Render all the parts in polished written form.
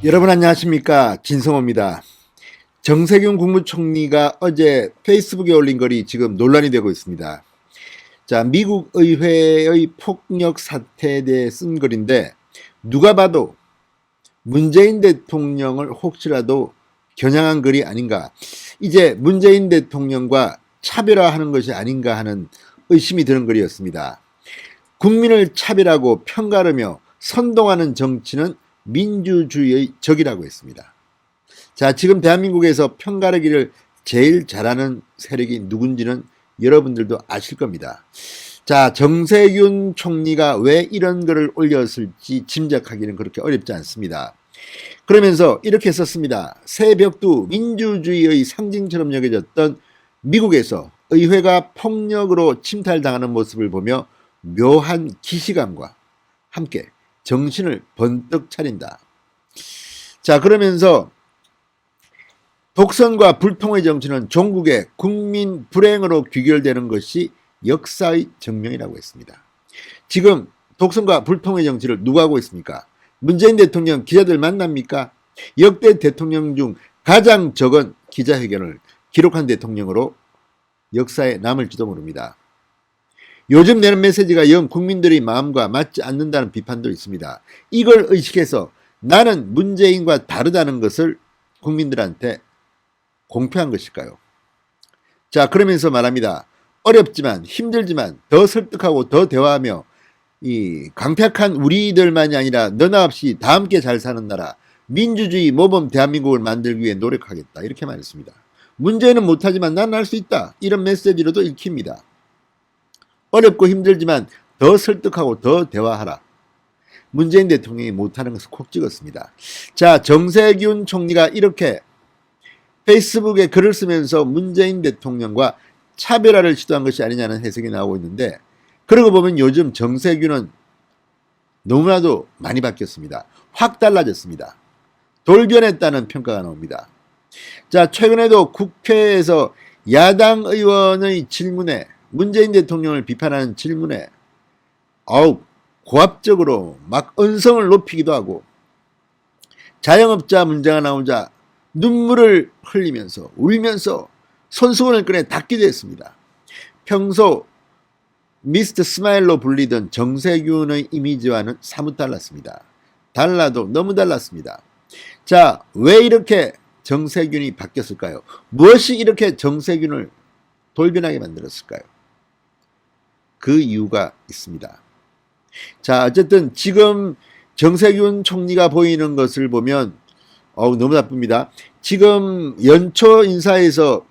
여러분 안녕하십니까, 진성호입니다. 정세균 국무총리가 어제 페이스북에 올린 글이 지금 논란이 되고 있습니다. 자, 미국 의회의 폭력 사태에 대해 쓴 글인데 누가 봐도 문재인 대통령을 혹시라도 겨냥한 글이 아닌가, 이제 문재인 대통령과 차별화하는 것이 아닌가 하는 의심이 드는 글이었습니다. 국민을 차별하고 편가르며 선동하는 정치는 민주주의의 적이라고 했습니다. 자, 지금 대한민국에서 편가르기를 제일 잘하는 세력이 누군지는 여러분들도 아실 겁니다. 자, 정세균 총리가 왜 이런 글을 올렸을지 짐작하기는 그렇게 어렵지 않습니다. 그러면서 이렇게 썼습니다. 새벽두 민주주의의 상징처럼 여겨졌던 미국에서 의회가 폭력으로 침탈당하는 모습을 보며 묘한 기시감과 함께 정신을 번뜩 차린다. 자, 그러면서 독선과 불통의 정치는 종국의 국민 불행으로 귀결되는 것이 역사의 증명이라고 했습니다. 지금 독선과 불통의 정치를 누가 하고 있습니까? 문재인 대통령 기자들 만납니까? 역대 대통령 중 가장 적은 기자회견을 기록한 대통령으로 역사에 남을지도 모릅니다. 요즘 내는 메시지가 영 국민들의 마음과 맞지 않는다는 비판도 있습니다. 이걸 의식해서 나는 문재인과 다르다는 것을 국민들한테 공표한 것일까요? 자, 그러면서 말합니다. 어렵지만 힘들지만 더 설득하고 더 대화하며 이 강팍한 우리들만이 아니라 너나 없이 다 함께 잘 사는 나라, 민주주의 모범 대한민국을 만들기 위해 노력하겠다, 이렇게 말했습니다. 문재인은 못하지만 난 할 수 있다, 이런 메시지로도 읽힙니다. 어렵고 힘들지만 더 설득하고 더 대화하라. 문재인 대통령이 못하는 것을 콕 찍었습니다. 자, 정세균 총리가 이렇게 페이스북에 글을 쓰면서 문재인 대통령과 차별화를 시도한 것이 아니냐는 해석이 나오고 있는데, 그러고 보면 요즘 정세균은 너무나도 많이 바뀌었습니다. 확 달라졌습니다. 돌변했다는 평가가 나옵니다. 자, 최근에도 국회에서 야당 의원의 질문에, 문재인 대통령을 비판하는 질문에 고압적으로 막 언성을 높이기도 하고, 자영업자 문제가 나오자 눈물을 흘리면서 울면서 손수건을 꺼내 닦기도 했습니다. 평소 미스터 스마일로 불리던 정세균의 이미지와는 사뭇 달랐습니다. 달라도 너무 달랐습니다. 자, 왜 이렇게 정세균이 바뀌었을까요? 무엇이 이렇게 정세균을 돌변하게 만들었을까요? 그 이유가 있습니다. 자, 어쨌든 지금 정세균 총리가 보이는 것을 보면 너무 나쁩니다. 지금 연초 인사에서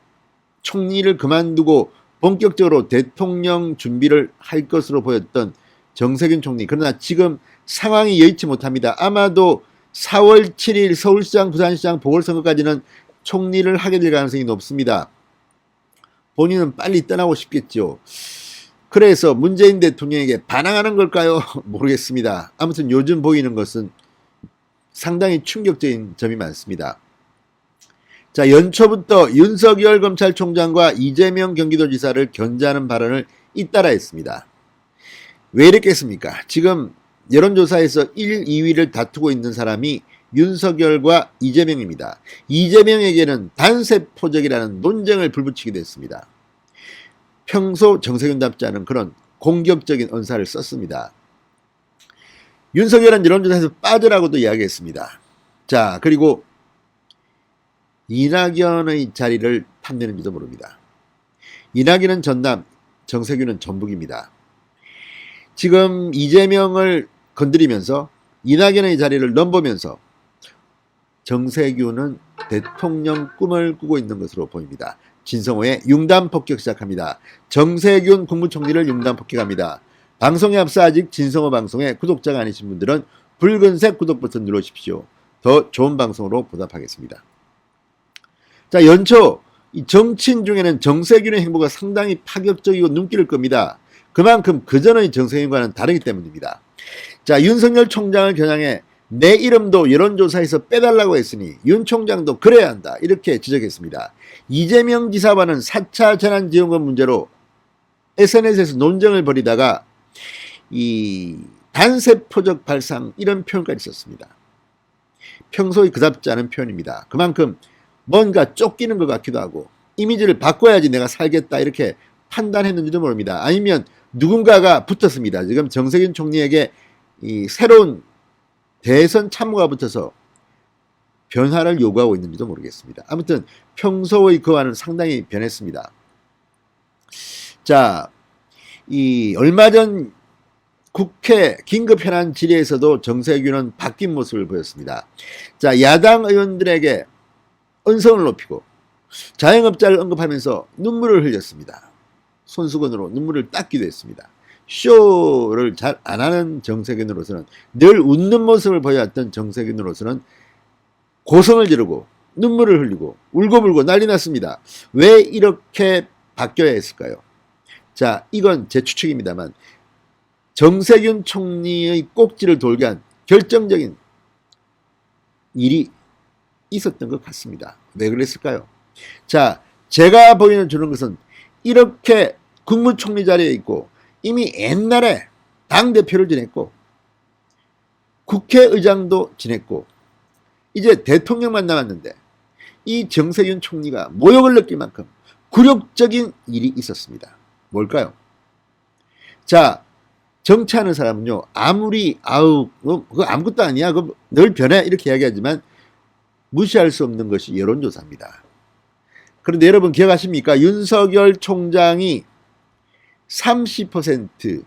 총리를 그만두고 본격적으로 대통령 준비를 할 것으로 보였던 정세균 총리, 그러나 지금 상황이 여의치 못합니다. 아마도 4월 7일 서울시장, 부산시장 보궐선거까지는 총리를 하게 될 가능성이 높습니다. 본인은 빨리 떠나고 싶겠죠. 그래서 문재인 대통령에게 반항하는 걸까요? 모르겠습니다. 아무튼 요즘 보이는 것은 상당히 충격적인 점이 많습니다. 자, 연초부터 윤석열 검찰총장과 이재명 경기도지사를 견제하는 발언을 잇따라 했습니다. 왜 이랬겠습니까? 지금 여론조사에서 1, 2위를 다투고 있는 사람이 윤석열과 이재명입니다. 이재명에게는 단세포적이라는 논쟁을 불붙이기도 했습니다. 평소 정세균답지 않은 그런 공격적인 언사를 썼습니다. 윤석열은 여론조사에서 빠져라고도 이야기했습니다. 자, 그리고 이낙연의 자리를 탐내는지도 모릅니다. 이낙연은 전남, 정세균은 전북입니다. 지금 이재명을 건드리면서 이낙연의 자리를 넘보면서 정세균은 대통령 꿈을 꾸고 있는 것으로 보입니다. 진성호의 융단 폭격 시작합니다. 정세균 국무총리를 융단 폭격합니다. 방송에 앞서 아직 진성호 방송에 구독자가 아니신 분들은 붉은색 구독 버튼 눌러주십시오. 더 좋은 방송으로 보답하겠습니다. 자, 연초 이 정치인 중에는 정세균의 행보가 상당히 파격적이고 눈길을 끕니다. 그만큼 그전의 정세균과는 다르기 때문입니다. 자, 윤석열 총장을 겨냥해 내 이름도 여론조사에서 빼달라고 했으니 윤 총장도 그래야 한다, 이렇게 지적했습니다. 이재명 지사와는 4차 재난지원금 문제로 SNS에서 논쟁을 벌이다가 이 단세포적 발상, 이런 표현까지 썼습니다. 평소에 그답지 않은 표현입니다. 그만큼 뭔가 쫓기는 것 같기도 하고 이미지를 바꿔야지 내가 살겠다 이렇게 판단했는지도 모릅니다. 아니면 누군가가 붙었습니다. 지금 정세균 총리에게 이 새로운 대선 참모가 붙어서 변화를 요구하고 있는지도 모르겠습니다. 아무튼 평소의 그와는 상당히 변했습니다. 자, 이 얼마 전 국회 긴급 현안 질의에서도 정세균은 바뀐 모습을 보였습니다. 자, 야당 의원들에게 언성을 높이고 자영업자를 언급하면서 눈물을 흘렸습니다. 손수건으로 눈물을 닦기도 했습니다. 쇼를 잘 안 하는 정세균으로서는, 늘 웃는 모습을 보여왔던 정세균으로서는 고성을 지르고 눈물을 흘리고 울고불고 난리 났습니다. 왜 이렇게 바뀌어야 했을까요? 자, 이건 제 추측입니다만 정세균 총리의 꼭지를 돌게 한 결정적인 일이 있었던 것 같습니다. 왜 그랬을까요? 자, 제가 보여주는 것은 이렇게 국무총리 자리에 있고 이미 옛날에 당대표를 지냈고 국회의장도 지냈고 이제 대통령만 남았는데 이 정세균 총리가 모욕을 느낄 만큼 굴욕적인 일이 있었습니다. 뭘까요? 자, 정치하는 사람은요, 아무리 그거 아무것도 아니야, 그거 늘 변해 이렇게 이야기하지만 무시할 수 없는 것이 여론조사입니다. 그런데 여러분 기억하십니까? 윤석열 총장이 30%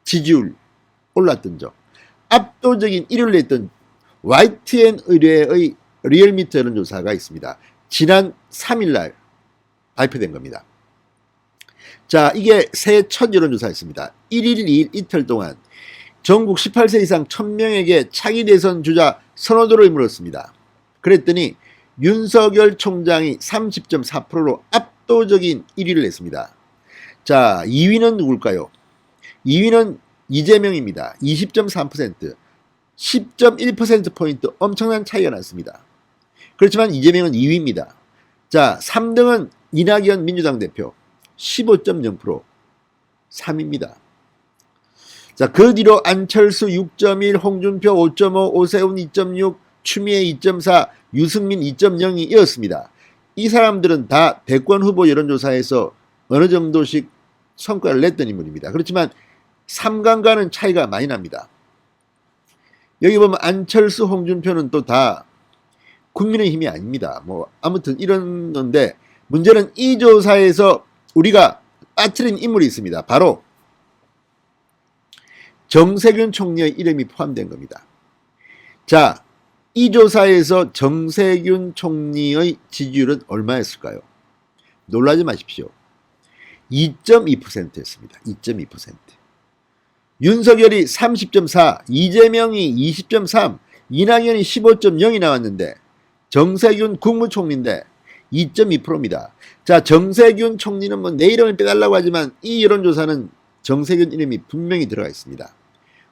지지율 올랐던 적, 압도적인 1위를 냈던 YTN 의뢰의 리얼미터 여론조사가 있습니다. 지난 3일날 발표된 겁니다. 자, 이게 새해 첫 여론조사였습니다. 1일, 2일 이틀 동안 전국 18세 이상 1000명에게 차기 대선 주자 선호도를 물었습니다. 그랬더니 윤석열 총장이 30.4%로 압도적인 1위를 냈습니다. 자, 2위는 누굴까요? 2위는 이재명입니다. 20.3%, 10.1%포인트 엄청난 차이가 났습니다. 그렇지만 이재명은 2위입니다. 자, 3등은 이낙연 민주당 대표 15.0%, 3위입니다. 자, 그 뒤로 안철수 6.1, 홍준표 5.5, 오세훈 2.6, 추미애 2.4, 유승민 2.0이 이었습니다. 이 사람들은 다 대권 후보 여론조사에서 어느 정도씩 성과를 냈던 인물입니다. 그렇지만 3강과는 차이가 많이 납니다. 여기 보면 안철수, 홍준표는 또 다 국민의힘이 아닙니다. 뭐 아무튼 이런 건데, 문제는 이 조사에서 우리가 빠뜨린 인물이 있습니다. 바로 정세균 총리의 이름이 포함된 겁니다. 자, 이 조사에서 정세균 총리의 지지율은 얼마였을까요? 놀라지 마십시오. 2.2%였습니다. 2.2%. 윤석열이 30.4, 이재명이 20.3, 이낙연이 15.0이 나왔는데 정세균 국무총리인데 2.2%입니다. 자, 정세균 총리는 뭐 내 이름을 빼달라고 하지만 이 여론조사는 정세균 이름이 분명히 들어가 있습니다.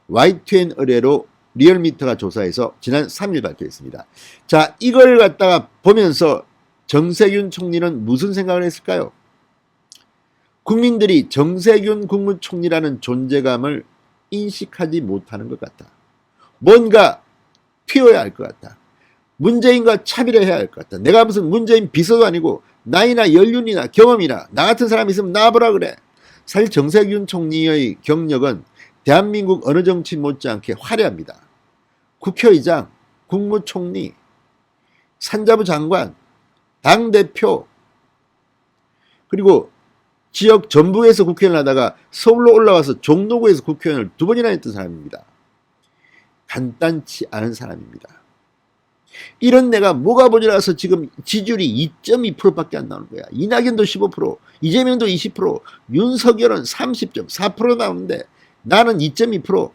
YTN 의뢰로 리얼미터가 조사해서 지난 3일 발표했습니다. 자, 이걸 갖다가 보면서 정세균 총리는 무슨 생각을 했을까요? 국민들이 정세균 국무총리라는 존재감을 인식하지 못하는 것 같다. 뭔가 튀어야 할 것 같다. 문재인과 차별해야 할 것 같다. 내가 무슨 문재인 비서도 아니고 나이나 연륜이나 경험이나 나 같은 사람이 있으면 나와보라 그래. 사실 정세균 총리의 경력은 대한민국 어느 정치 못지않게 화려합니다. 국회의장, 국무총리, 산자부 장관, 당대표, 그리고 지역 전북에서 국회의원을 하다가 서울로 올라와서 종로구에서 국회의원을 2번이나 했던 사람입니다. 간단치 않은 사람입니다. 이런 내가 뭐가 모자라서 지금 지지율이 2.2%밖에 안 나오는 거야. 이낙연도 15%, 이재명도 20%, 윤석열은 30.4% 나오는데 나는 2.2%.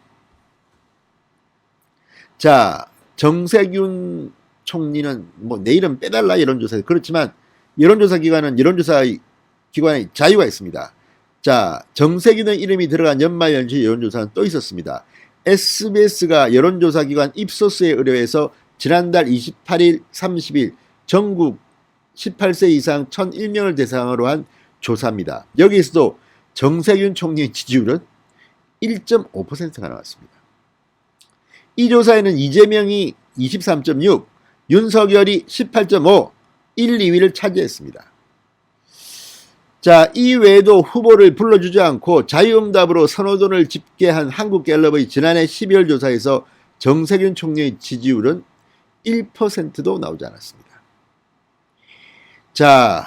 자, 정세균 총리는 뭐 내 이름 빼달라 여론조사. 그렇지만 여론조사 기관의 자유가 있습니다. 자, 정세균의 이름이 들어간 연말연시 여론조사는 또 있었습니다. SBS가 여론조사 기관 입소스에 의뢰해서 지난달 28일, 30일 전국 18세 이상 1001명을 대상으로 한 조사입니다. 여기에서도 정세균 총리의 지지율은 1.5%가 나왔습니다. 이 조사에는 이재명이 23.6, 윤석열이 18.5, 1, 2위를 차지했습니다. 자, 이 외에도 후보를 불러주지 않고 자유응답으로 선호도를 집계한 한국갤럽의 지난해 12월 조사에서 정세균 총리의 지지율은 1%도 나오지 않았습니다. 자,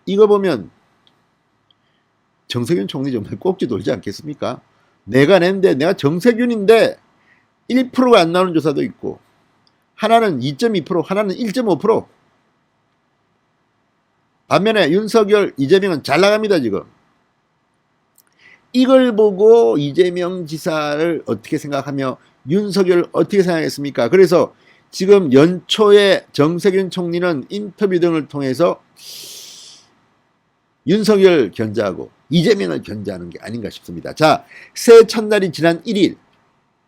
이거 보면 정세균 총리 정말 꼭지 돌지 않겠습니까? 내가 낸데, 내가 정세균인데 1%가 안 나오는 조사도 있고, 하나는 2.2%, 하나는 1.5%. 반면에 윤석열, 이재명은 잘 나갑니다, 지금. 이걸 보고 이재명 지사를 어떻게 생각하며 윤석열을 어떻게 생각했습니까? 그래서 지금 연초에 정세균 총리는 인터뷰 등을 통해서 윤석열 견제하고 이재명을 견제하는 게 아닌가 싶습니다. 자, 새해 첫날이 지난 1일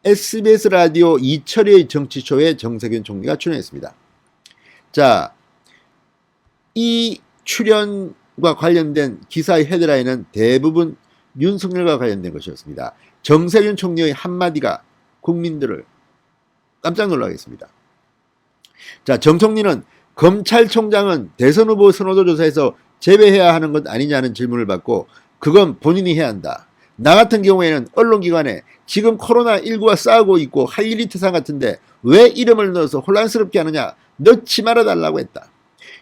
SBS 라디오 이철희의 정치쇼에 정세균 총리가 출연했습니다. 자, 이 출연과 관련된 기사의 헤드라인은 대부분 윤석열과 관련된 것이었습니다. 정세균 총리의 한마디가 국민들을 깜짝 놀라게 했습니다. 자, 정 총리는 검찰총장은 대선 후보 선호도 조사에서 제외해야 하는 것 아니냐는 질문을 받고 그건 본인이 해야 한다. 나 같은 경우에는 언론기관에 지금 코로나19와 싸우고 있고 할 일이 태산 같은데 왜 이름을 넣어서 혼란스럽게 하느냐, 넣지 말아달라고 했다.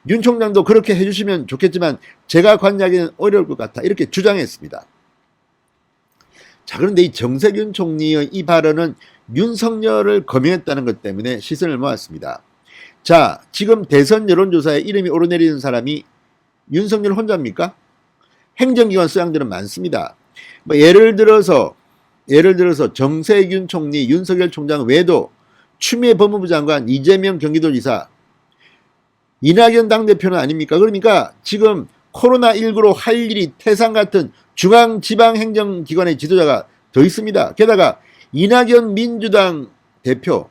윤 총장도 그렇게 해주시면 좋겠지만 제가 관여하기는 어려울 것 같아, 이렇게 주장했습니다. 자, 그런데 이 정세균 총리의 이 발언은 윤석열을 거명했다는 것 때문에 시선을 모았습니다. 자, 지금 대선 여론조사에 이름이 오르내리는 사람이 윤석열 혼자입니까? 행정기관 수장들은 많습니다. 뭐 예를 들어서 정세균 총리, 윤석열 총장 외에도 추미애 법무부 장관, 이재명 경기도지사, 이낙연 당대표는 아닙니까? 그러니까 지금 코로나19로 할 일이 태산 같은 중앙지방행정기관의 지도자가 더 있습니다. 게다가 이낙연 민주당 대표,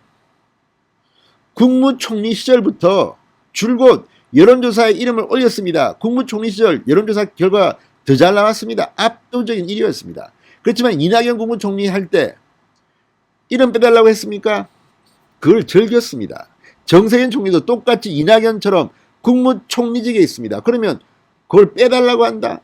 국무총리 시절부터 줄곧 여론조사에 이름을 올렸습니다. 국무총리 시절 여론조사 결과가 더 잘 나왔습니다. 압도적인 1위였습니다. 그렇지만 이낙연 국무총리 할 때 이름 빼달라고 했습니까? 그걸 즐겼습니다. 정세균 총리도 똑같이 이낙연처럼 국무총리직에 있습니다. 그러면 그걸 빼달라고 한다?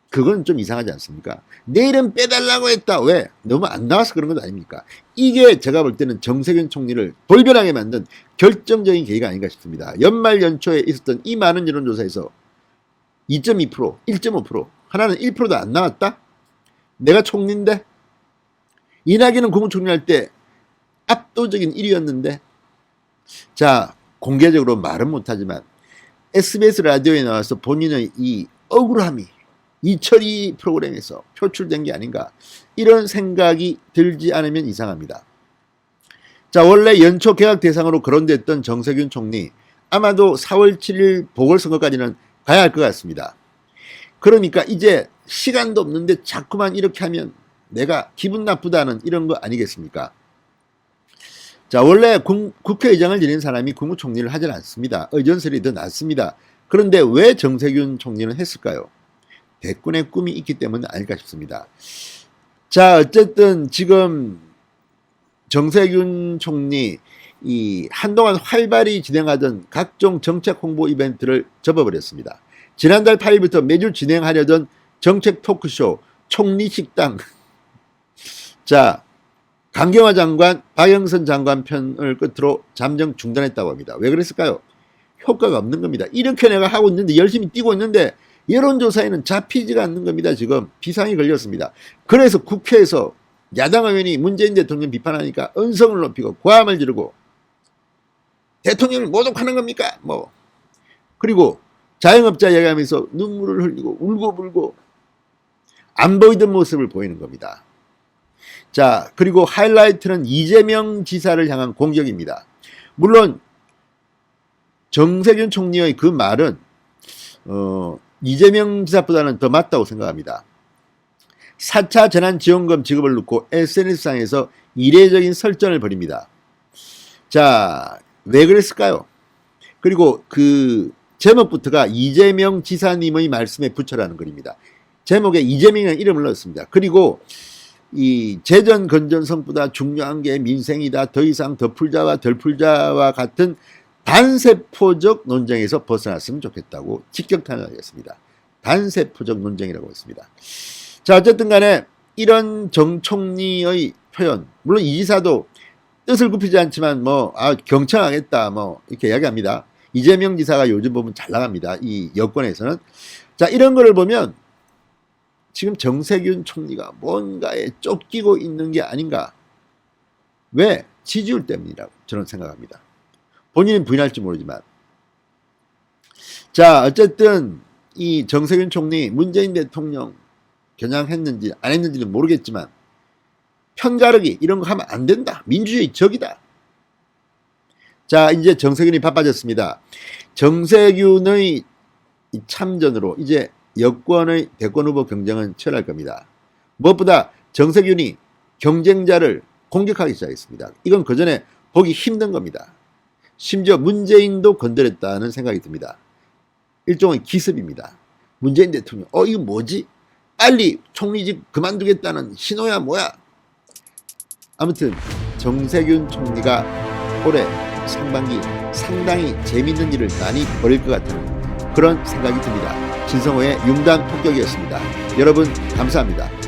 그건 좀 이상하지 않습니까? 내 이름 빼달라고 했다. 왜? 너무 안 나와서 그런 건 아닙니까? 이게 제가 볼 때는 정세균 총리를 돌변하게 만든 결정적인 계기가 아닌가 싶습니다. 연말 연초에 있었던 이 많은 여론조사에서 2.2%, 1.5%, 하나는 1%도 안 나왔다? 내가 총리인데? 이낙연은 국무총리 할 때 압도적인 1위였는데? 자, 공개적으로 말은 못하지만 SBS 라디오에 나와서 본인의 이 억울함이 이철희 프로그램에서 표출된 게 아닌가, 이런 생각이 들지 않으면 이상합니다. 자, 원래 연초 개각 대상으로 거론됐던 정세균 총리, 아마도 4월 7일 보궐선거까지는 가야 할 것 같습니다. 그러니까 이제 시간도 없는데 자꾸만 이렇게 하면 내가 기분 나쁘다는 이런 거 아니겠습니까? 자, 원래 국회의장을 지낸 사람이 국무총리를 하질 않습니다. 의전설이 더 낫습니다. 그런데 왜 정세균 총리는 했을까요? 대권의 꿈이 있기 때문은 아닐까 싶습니다. 자, 어쨌든 지금 정세균 총리 이 한동안 활발히 진행하던 각종 정책 홍보 이벤트를 접어버렸습니다. 지난달 8일부터 매주 진행하려던 정책 토크쇼 총리식당, 자, 강경화 장관, 박영선 장관 편을 끝으로 잠정 중단했다고 합니다. 왜 그랬을까요? 효과가 없는 겁니다. 이렇게 내가 하고 있는데, 열심히 뛰고 있는데 여론조사에는 잡히지가 않는 겁니다. 지금 비상이 걸렸습니다. 그래서 국회에서 야당 의원이 문재인 대통령 비판하니까 언성을 높이고 고함을 지르고 대통령을 모독하는 겁니까? 뭐, 그리고 자영업자 얘기하면서 눈물을 흘리고 울고불고 안 보이던 모습을 보이는 겁니다. 자, 그리고 하이라이트는 이재명 지사를 향한 공격입니다. 물론 정세균 총리의 그 말은 이재명 지사보다는 더 맞다고 생각합니다. 4차 재난지원금 지급을 놓고 SNS상에서 이례적인 설전을 벌입니다. 자, 왜 그랬을까요? 그리고 그 제목부터가 이재명 지사님의 말씀에 붙여라는 글입니다. 제목에 이재명이라는 이름을 넣었습니다. 그리고 이 재정 건전성보다 중요한 게 민생이다. 더 이상 더 풀자와 덜 풀자와 같은 단세포적 논쟁에서 벗어났으면 좋겠다고 직격탄을 하겠습니다. 단세포적 논쟁이라고 했습니다. 자, 어쨌든 간에 이런 정 총리의 표현, 물론 이 지사도 뜻을 굽히지 않지만 경청하겠다 이렇게 이야기합니다. 이재명 지사가 요즘 보면 잘 나갑니다. 이 여권에서는. 자, 이런 거를 보면 지금 정세균 총리가 뭔가에 쫓기고 있는 게 아닌가. 왜? 지지율 때문이라고 저는 생각합니다. 본인은 부인할지 모르지만. 자, 어쨌든 이 정세균 총리 문재인 대통령 겨냥했는지 안 했는지는 모르겠지만 편가르기 이런 거 하면 안 된다. 민주주의 적이다. 자, 이제 정세균이 바빠졌습니다. 정세균의 참전으로 이제 여권의 대권 후보 경쟁은 치열할 겁니다. 무엇보다 정세균이 경쟁자를 공격하기 시작했습니다. 이건 그전에 보기 힘든 겁니다. 심지어 문재인도 건드렸다는 생각이 듭니다. 일종의 기습입니다. 문재인 대통령, 이거 뭐지? 빨리 총리직 그만두겠다는 신호야 뭐야? 아무튼 정세균 총리가 올해 상반기 상당히 재밌는 일을 많이 벌일 것 같은 그런 생각이 듭니다. 진성호의 융단 폭격이었습니다. 여러분 감사합니다.